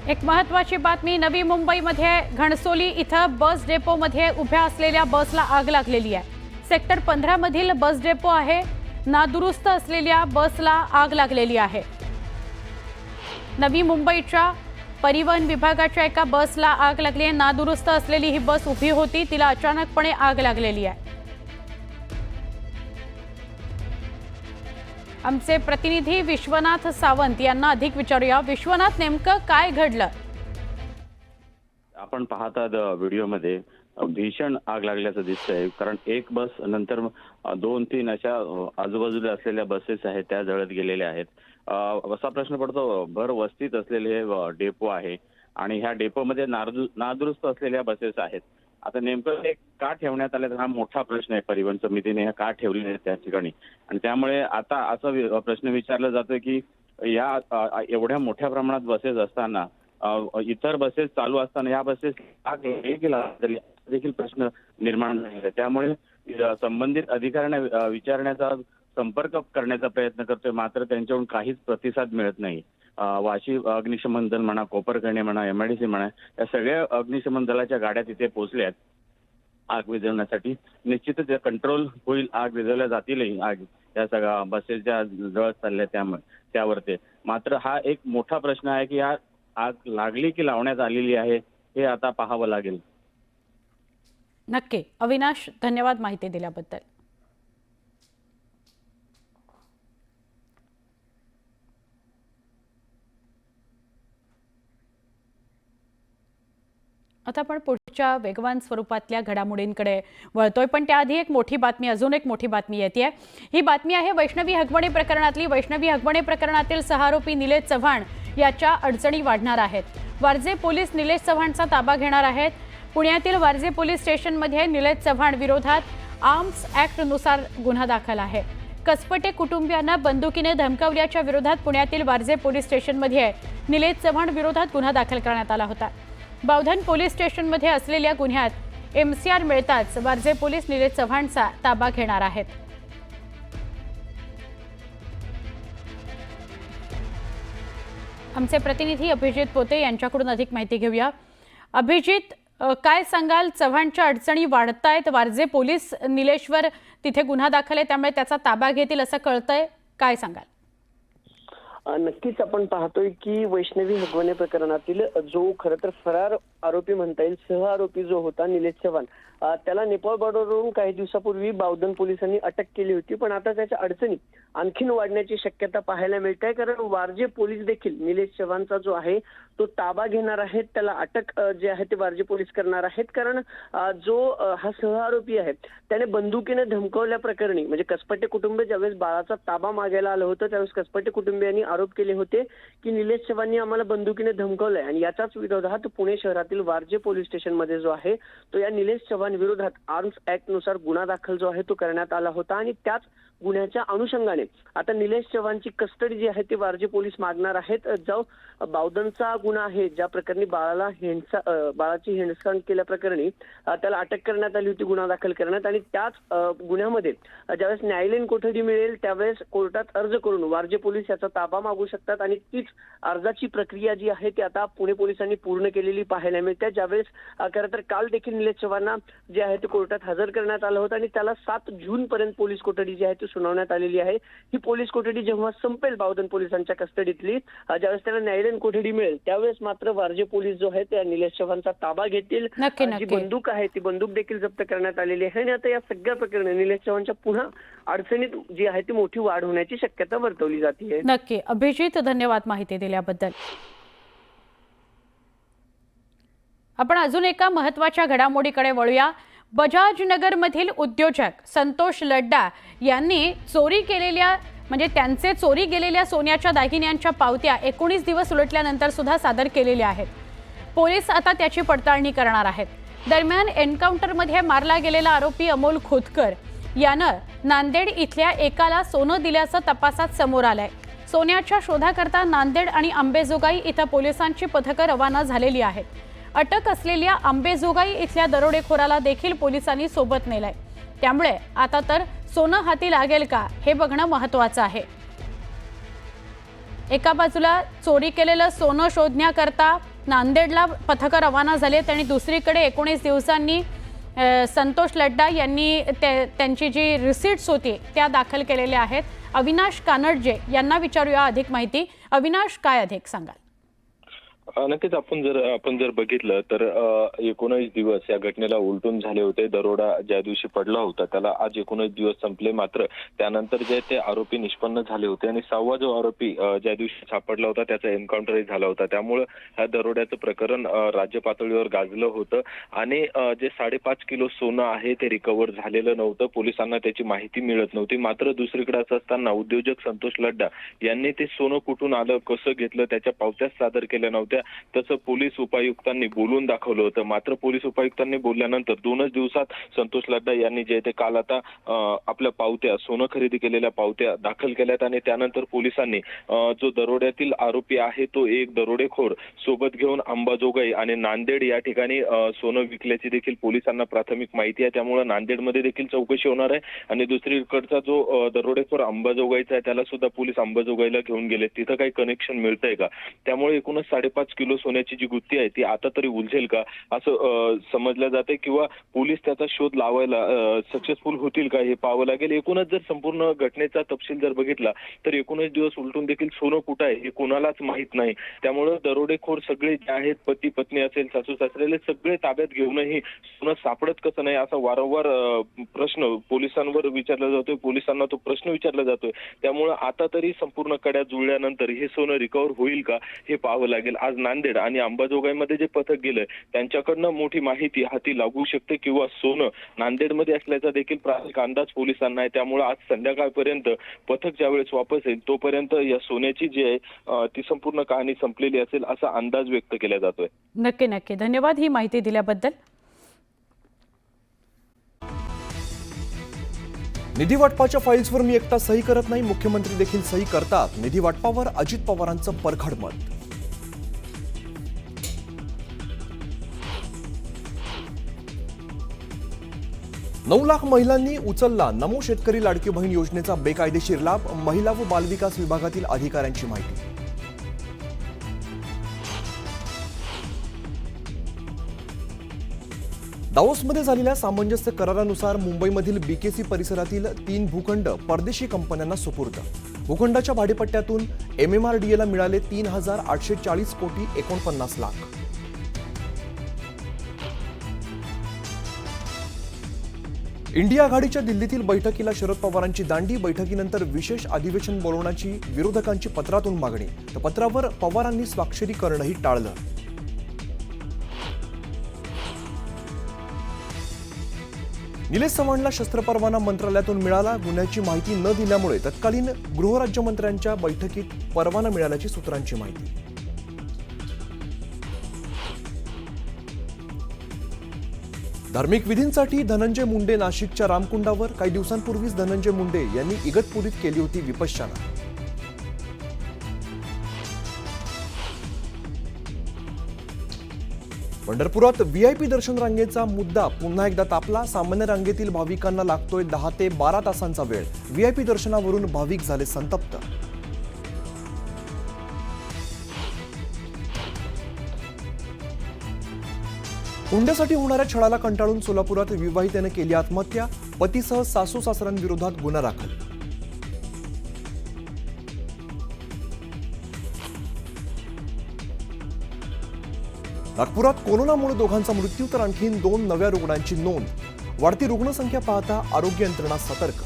एक महत्त्वाची बातमी नवी मुंबईमध्ये घणसोली इथं बस डेपोमध्ये उभ्या असलेल्या बसला आग लागलेली आहे। सेक्टर 15 मधील बस डेपो आहे। नादुरुस्त असलेल्या बसला आग लागलेली आहे। नवी मुंबईच्या परिवहन विभागाच्या एका बसला आग लागली आहे। नादुरुस्त असलेली ही बस उभी होती, तिला अचानकपणे आग लागलेली आहे। आमचे प्रतिनिधी विश्वनाथ सावंत यांना अधिक विचारूया। विश्वनाथ, नेमकं काय घडलं? आपण पाहतात व्हिडिओमध्ये भीषण आग लागल्याचं दिसतंय, कारण एक बस नंतर 2-3 अशा आजूबाजूला असलेल्या बसेस आहेत त्या जळत गेलेल्या आहेत। असा प्रश्न पडतो, भर वस्तीत असलेले हे डेपो आहे आणि ह्या डेपोमध्ये नादुरुस्त असलेल्या बसेस आहेत। आता नेमकं हे का ठेवण्यात आले हा मोठा प्रश्न आहे। परिवहन समितीने ह्या का ठेवले आहेत त्या ठिकाणी, आणि त्यामुळे आता असा प्रश्न विचारला जातोय की या एवढ्या मोठ्या प्रमाणात बसेस असताना इतर बसेस चालू असताना या बसेस आग गेला देखील प्रश्न निर्माण झाला। त्यामुळे संबंधित अधिकाऱ्यांना विचारण्याचा संपर्क करण्याचा प्रयत्न करतोय, मात्र त्यांच्याकडून काहीच प्रतिसाद मिळत नाही। वाशी अग्निशमन दल म्हणा, कोपरखैरणे म्हणा, MIDC म्हणा, या सगळ्या अग्निशमन दलाच्या गाड्या तिथे पोहोचल्यात आग विझवण्यासाठी। निश्चितच कंट्रोल होईल, आग विझवल्या जातीलही। आग या सगळ्या बसेसच्या जवळ चालल्या त्यावरती मात्र हा एक मोठा प्रश्न आहे की या आग लागली की लावण्यात आलेली आहे हे आता पाहावं लागेल। नक्की अविनाश, धन्यवाद माहिती दिल्याबद्दल। आता आपण पुढच्या वेगवान स्वरूपातल्या घडामोडींकडे वळतोय, पण त्याआधी एक मोठी बातमी, अजून एक मोठी बातमी येते। ही बातमी आहे वैष्णवी हगवणे प्रकरणातली। वैष्णवी हगवणे प्रकरणातील 6 आरोपी निलेश चव्हाण याच्या अडचणी वाढणार आहेत। वारजे पोलीस निलेश चव्हाणचा ताबा घेणार आहेत। पुण्यातील वारजे पोलीस स्टेशनमध्ये निलेश चव्हाण विरोधात आर्म्स ऍक्ट नुसार गुन्हा दाखल आहे। कसपटे कुटुंबियांना बंदुकीने धमकावल्याच्या विरोधात पुण्यातील वारजे पोलीस स्टेशनमध्ये निलेश चव्हाण विरोधात गुन्हा दाखल करण्यात आला होता। बावधन पोलीस स्टेशनमध्ये असलेल्या गुन्ह्यात MCR मिळताच वारजे पोलीस निलेश चव्हाणचा ताबा घेणार आहेत। आमचे प्रतिनिधी अभिजित पोते यांच्याकडून अधिक माहिती घेऊया। अभिजित, काय सांगाल? चव्हाणच्या अडचणी वाढतायत, वारजे पोलीस निलेशवर तिथे गुन्हा दाखल आहे, त्यामुळे त्याचा ताबा घेतील असं कळतंय, काय सांगाल? नक्कीच आपण पाहतोय की वैष्णवी हगवणे प्रकरणातील जो खरं तर फरार आरोपी म्हणता येईल, सह आरोपी जो होता निलेश चव्हाण, त्याला नेपाळ बॉर्डरवरून काही दिवसापूर्वी बावधन पोलिसांनी अटक केली होती। पण आता त्याच्या अडचणी आणखीन वाढण्याची शक्यता पाहायला मिळते आहे, कारण वारजे पोलीस देखील निलेश चव्हाणचा जो आहे तो ताबा घेणार आहेत। त्याला अटक जे आहे ते वारजे पोलीस करणार आहेत, कारण जो हा सह आरोपी आहे त्याने बंदुकीने धमकावल्या प्रकरणी, म्हणजे कसपटे कुटुंब ज्यावेळेस बाळाचा ताबा मागायला आलं होतं त्यावेळेस कसपटे कुटुंबियांनी आरोप केले होते की निलेश चव्हाणनी आम्हाला बंदुकीने धमकावलंय, आणि याच्याच विरोधात पुणे शहरातील वारजे पोलीस स्टेशनमध्ये जो आहे तो या निलेश चव्हाण विरोधात आर्म्स ऍक्ट नुसार गुन्हा दाखल जो आहे तो करण्यात आला होता। आणि त्याच गुन्ह्याच्या अनुषंगाने आता निलेश चव्हाणची कस्टडी जी आहे ती वारजे पोलीस मागणार आहेत। जो बावधनचा गुन्हा आहे, ज्या प्रकरणी बाळाची हिंसण केल्याप्रकरणी त्याला अटक करण्यात आली होती, गुन्हा दाखल करण्यात, आणि त्याच गुन्ह्यामध्ये ज्यावेळेस न्यायालयीन कोठडी मिळेल त्यावेळेस कोर्टात अर्ज करून वारजे पोलीस याचा ताबा मागू शकतात। आणि तीच अर्जाची प्रक्रिया जी आहे ती आता पुणे पोलिसांनी पूर्ण केलेली पाहायला मिळते। ज्यावेळेस खरं तर काल देखील निलेश चव्हाणना जे आहे ते कोर्टात हजर करण्यात आलं होतं, आणि त्याला 7 जून पर्यंत पोलीस कोठडी जी आहे ती सुनावण्यात आलेली आहे। ही पोलीस कोठडी जेव्हा संपेल बावधन पोलिसांच्या कस्टडीतली, ज्यावेळेस त्याला न्यायालयीन कोठडी मिळेल त्यावेळेस मात्र वारजे पोलीस जो आहे त्या निलेश चव्हाणचा ताबा घेतील। जी बंदूक आहे ती बंदूक देखील जप्त करण्यात आलेली आहे, आणि आता या सगळ्या प्रकरणी निलेश चव्हाणच्या पुन्हा अडचणीत जी आहे ती मोठी वाढ होण्याची शक्यता वर्तवली जाते। नक्की अभिजित, धन्यवाद माहिती दिल्याबद्दल। आपण अजून एका महत्त्वाच्या घडामोडीकडे वळूया। बजाज नगर मधील उद्योजक संतोष लड्डा यांनी चोरी केलेल्या, म्हणजे त्यांचे चोरी गेलेल्या सोन्याच्या दागिन्यांच्या पावत्या 19 दिवस उलटल्यानंतर सुद्धा सादर केलेल्या आहेत। पोलीस आता त्याची पडताळणी करणार आहेत। दरम्यान एन्काउंटरमध्ये मारला गेलेला आरोपी अमोल खोतकर यानं नांदेड इथल्या एकाला सोनं दिल्याचं तपासात समोर आलंय। सोन्याच्या शोधाकरता नांदेड आणि अंबेजोगाई इथं पोलिसांची पथकं रवाना झालेली आहेत। अटक असलेल्या अंबेजोगाई इथल्या दरोडेखोराला देखील पोलिसांनी सोबत नेलंय। त्यामुळे आता तर सोनं हाती लागेल का हे बघणं महत्त्वाचं आहे। एका बाजूला चोरी केलेलं सोनं शोधण्याकरता नांदेडला पथकं रवाना झालेत आणि दुसरीकडे 19 दिवसांनी संतोष लड्डा यांनी त्यांची जी रिसिट्स होती त्या दाखल केलेल्या आहेत. अविनाश कानडजे यांना विचारूया अधिक माहिती. अविनाश, काय अधिक सांगाल? नक्कीच आपण जर बघितलं तर 19 दिवस या घटनेला उलटून झाले होते. दरोडा ज्या दिवशी पडला होता त्याला आज 19 दिवस संपले. मात्र त्यानंतर जे ते आरोपी निष्पन्न झाले होते आणि 6वा जो आरोपी ज्या दिवशी सापडला होता त्याचा एन्काउंटरही झाला होता. त्यामुळे ह्या दरोड्याचं प्रकरण राज्य पातळीवर गाजलं होतं आणि जे 5.5 किलो सोनं आहे ते रिकव्हर झालेलं नव्हतं. पोलिसांना त्याची माहिती मिळत नव्हती. मात्र दुसरीकडे असं असताना उद्योजक संतोष लड्डा यांनी ते सोनं कुठून आलं, कसं घेतलं त्याच्या पावत्याच सादर केल्या नव्हत्या. तसं पोलीस उपायुक्तांनी बोलून दाखवलं होतं. मात्र पोलीस उपायुक्तांनी बोलल्यानंतर 2च दिवसात संतोष लड्डा यांनी जे ते काल आता आपल्या पावत्या, सोनं खरेदी केलेल्या पावत्या दाखल केल्यात आणि त्यानंतर पोलिसांनी जो दरोड्यातील आरोपी आहे तो एक दरोडेखोर सोबत घेऊन अंबाजोगाई आणि नांदेड या ठिकाणी सोनं विकल्याची देखील पोलिसांना प्राथमिक माहिती आहे. त्यामुळे नांदेडमध्ये देखील चौकशी होणार आहे आणि दुसरीकडचा जो दरोडेखोर अंबाजोगाईचा आहे त्याला सुद्धा पोलीस अंबाजोगाईला घेऊन गेले. तिथं काही कनेक्शन मिळतंय का? त्यामुळे एकूणच 5.5 किलो सोन्याची जी गुत्ती आहे ती आता तरी उलझेल का असं समजलं जाते किंवा पोलीस त्याचा शोध लावायला सक्सेसफुल होतील का हे पाहावं लागेल. एकूणच जर संपूर्ण घटनेचा तपशील जर बघितला तर 19 दिवस उलटून देखील सोनं कुठं आहे हे कोणालाच माहित नाही. त्यामुळे दरोडेखोर सगळे जे आहेत, पती पत्नी असेल, सासू सासरेले सगळे ताब्यात घेऊनही सोनं सापडत कसं नाही असा वारंवार प्रश्न पोलिसांवर विचारला जातोय. पोलिसांना तो प्रश्न विचारला जातोय. त्यामुळे आता तरी संपूर्ण कड्या जुळल्यानंतर हे सोनं रिकव्हर होईल का हे पाहावं लागेल. आज नांदेड आणि अंबाजोगाईमध्ये जे पथक गेलंय त्यांच्याकडनं मोठी माहिती हाती लागू शकते किंवा सोनं नांदेडमध्ये असल्याचा देखील प्राथमिक अंदाज पोलिसांना आहे. त्यामुळे आज संध्याकाळपर्यंत पथक ज्यावेळेस वापस येईल तोपर्यंत या सोन्याची जी आहे ती संपूर्ण कहाणी संपलेली असेल असा अंदाज व्यक्त केला जातोय. नक्की धन्यवाद ही माहिती दिल्याबद्दल. निधी वाटपाच्या फाईल्सवर मी एकटा सही करत नाही, मुख्यमंत्री देखील सही करतात. निधी वाटपावर अजित पवारांचं परखड मत. नऊ लाख महिलांनी उचलला नमो शेतकरी लाडकी बहीण योजनेचा बेकायदेशीर लाभ. महिला व बालविकास विभागातील अधिकाऱ्यांची माहिती. दावोसमध्ये झालेल्या सामंजस्य करारानुसार मुंबईमधील बीकेसी परिसरातील 3 भूखंड परदेशी कंपन्यांना सुपूर्द. भूखंडाच्या भाडेपट्ट्यातून MMRDAला मिळाले 3,840 कोटी 49 लाख. इंडिया आघाडीच्या दिल्लीतील बैठकीला शरद पवारांची दांडी. बैठकीनंतर विशेष अधिवेशन बोलवण्याची विरोधकांची पत्रातून मागणी. तर पत्रावर पवारांनी स्वाक्षरी करणंही टाळलं. निलेश चव्हाणला शस्त्र परवाना मंत्रालयातून मिळाला. गुन्ह्याची माहिती न दिल्यामुळे तत्कालीन गृहराज्यमंत्र्यांच्या बैठकीत परवाना मिळाल्याची सूत्रांची माहिती. धार्मिक विधींसाठी धनंजय मुंडे नाशिकच्या रामकुंडावर. काही दिवसांपूर्वीच धनंजय मुंडे यांनी इगतपुरीत केली होती विपश्यना. पंढरपुरात VIP दर्शन रांगेचा मुद्दा पुन्हा एकदा तापला. सामान्य रांगेतील भाविकांना लागतोय 10 ते 12 तासांचा वेळ. VIP दर्शनावरून भाविक झाले संतप्त. हुंड्यासाठी होणाऱ्या छळाला कंटाळून सोलापुरात विवाहितेने केली आत्महत्या. पतीसह सासू सासऱ्यांविरोधात गुन्हा दाखल. नागपुरात कोरोनामुळे दोघांचा मृत्यू तर आणखी 2 नव्या रुग्णांची नोंद. वाढती रुग्णसंख्या पाहता आरोग्य यंत्रणा सतर्क.